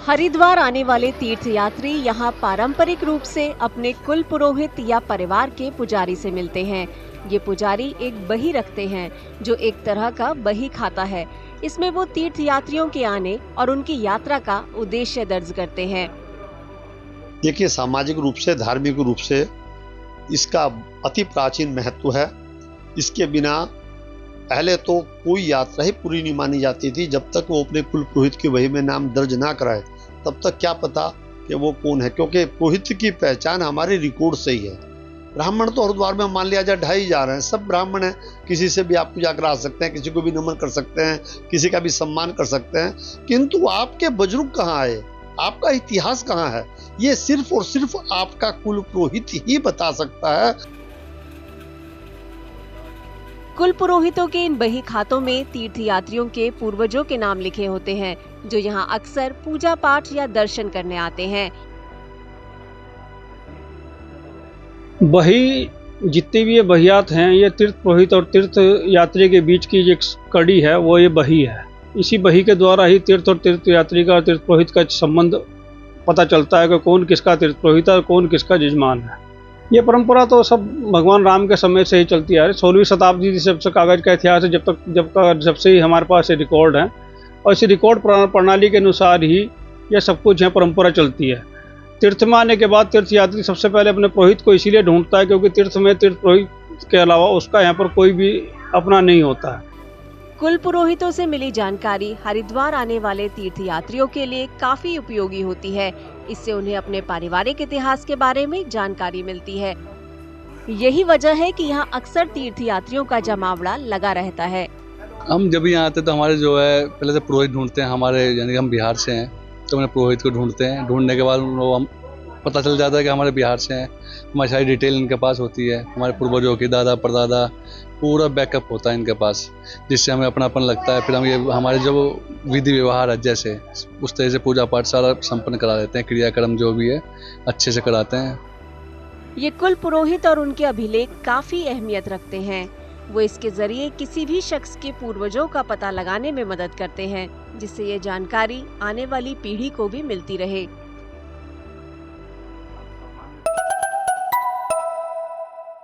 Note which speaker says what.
Speaker 1: हरिद्वार आने वाले तीर्थयात्री यहाँ पारंपरिक रूप से अपने कुल पुरोहित या परिवार के पुजारी से मिलते हैं। ये पुजारी एक बही रखते हैं जो एक तरह का बही खाता है। इसमें वो तीर्थयात्रियों के आने और उनकी यात्रा का उद्देश्य दर्ज करते हैं।
Speaker 2: देखिए, सामाजिक रूप से, धार्मिक रूप से इसका अति प्राचीन महत्व है। इसके बिना पहले तो कोई यात्रा ही पूरी नहीं मानी जाती थी। जब तक वो अपने कुल पुरोहित की बही में नाम दर्ज ना कराए तब तक क्या पता कि वो कौन है, क्योंकि पुरोहित की पहचान हमारे रिकॉर्ड से ही है। ब्राह्मण तो हरिद्वार में मान लिया जाए 2,500 हैं, सब ब्राह्मण हैं। किसी से भी आप पूजा करा सकते हैं, किसी को भी नमन कर सकते हैं, किसी का भी सम्मान कर सकते हैं। किंतु आपके बुजुर्ग कहाँ आए, आपका इतिहास कहाँ है, ये सिर्फ और सिर्फ आपका कुल पुरोहित ही बता सकता है।
Speaker 1: कुल पुरोहितों के इन बही खातों में तीर्थयात्रियों के पूर्वजों के नाम लिखे होते हैं जो यहाँ अक्सर पूजा पाठ या दर्शन करने आते हैं।
Speaker 3: बही जितनी भी ये बहियात हैं, ये तीर्थ पुरोहित और तीर्थ यात्री के बीच की एक कड़ी है, वो ये बही है। इसी बही के द्वारा ही तीर्थ और तीर्थ यात्री का, तीर्थ पुरोहित का संबंध पता चलता है कि कौन किसका तीर्थ पुरोहित है और कौन किसका जजमान है। ये परंपरा तो सब भगवान राम के समय से ही चलती आ रही। 16वीं शताब्दी से कागज का इतिहास है, जब से ही हमारे पास ये रिकॉर्ड है, और इसी रिकॉर्ड प्रणाली के अनुसार ही यह सब कुछ है, परंपरा चलती है। तीर्थ में आने के बाद तीर्थयात्री सबसे पहले अपने पुरोहित को इसीलिए ढूंढता है क्योंकि तीर्थ में तीर्थ पुरोहित के अलावा उसका यहाँ पर कोई भी अपना नहीं होता है।
Speaker 1: कुल पुरोहितों से मिली जानकारी हरिद्वार आने वाले तीर्थयात्रियों के लिए काफी उपयोगी होती है। इससे उन्हें अपने पारिवारिक इतिहास के बारे में जानकारी मिलती है। यही वजह है कि यहाँ अक्सर तीर्थयात्रियों का जमावड़ा लगा रहता है।
Speaker 4: हम जब यहाँ आते तो हमारे जो है पहले से पुरोहित ढूंढते हैं। हमारे यानी कि हम बिहार से हैं तो अपने पुरोहित को ढूंढते हैं। ढूंढने के बाद हम पता चल जाता है कि हमारे बिहार से हैं। हमारी सारी डिटेल इनके पास होती है। हमारे पूर्वजों की, दादा परदादा, पूरा बैकअप होता है इनके पास, जिससे हमें अपनापन लगता है। फिर हम ये हमारे जो विधि व्यवहार है, जैसे उस तरह से पूजा पाठ सारा संपन्न करा देते हैं। क्रियाक्रम जो भी है अच्छे से कराते हैं।
Speaker 1: ये कुल पुरोहित और उनके अभिलेख काफी अहमियत रखते हैं। वो इसके जरिए किसी भी शख्स के पूर्वजों का पता लगाने में मदद करते हैं, जिससे ये जानकारी आने वाली पीढ़ी को भी मिलती रहे।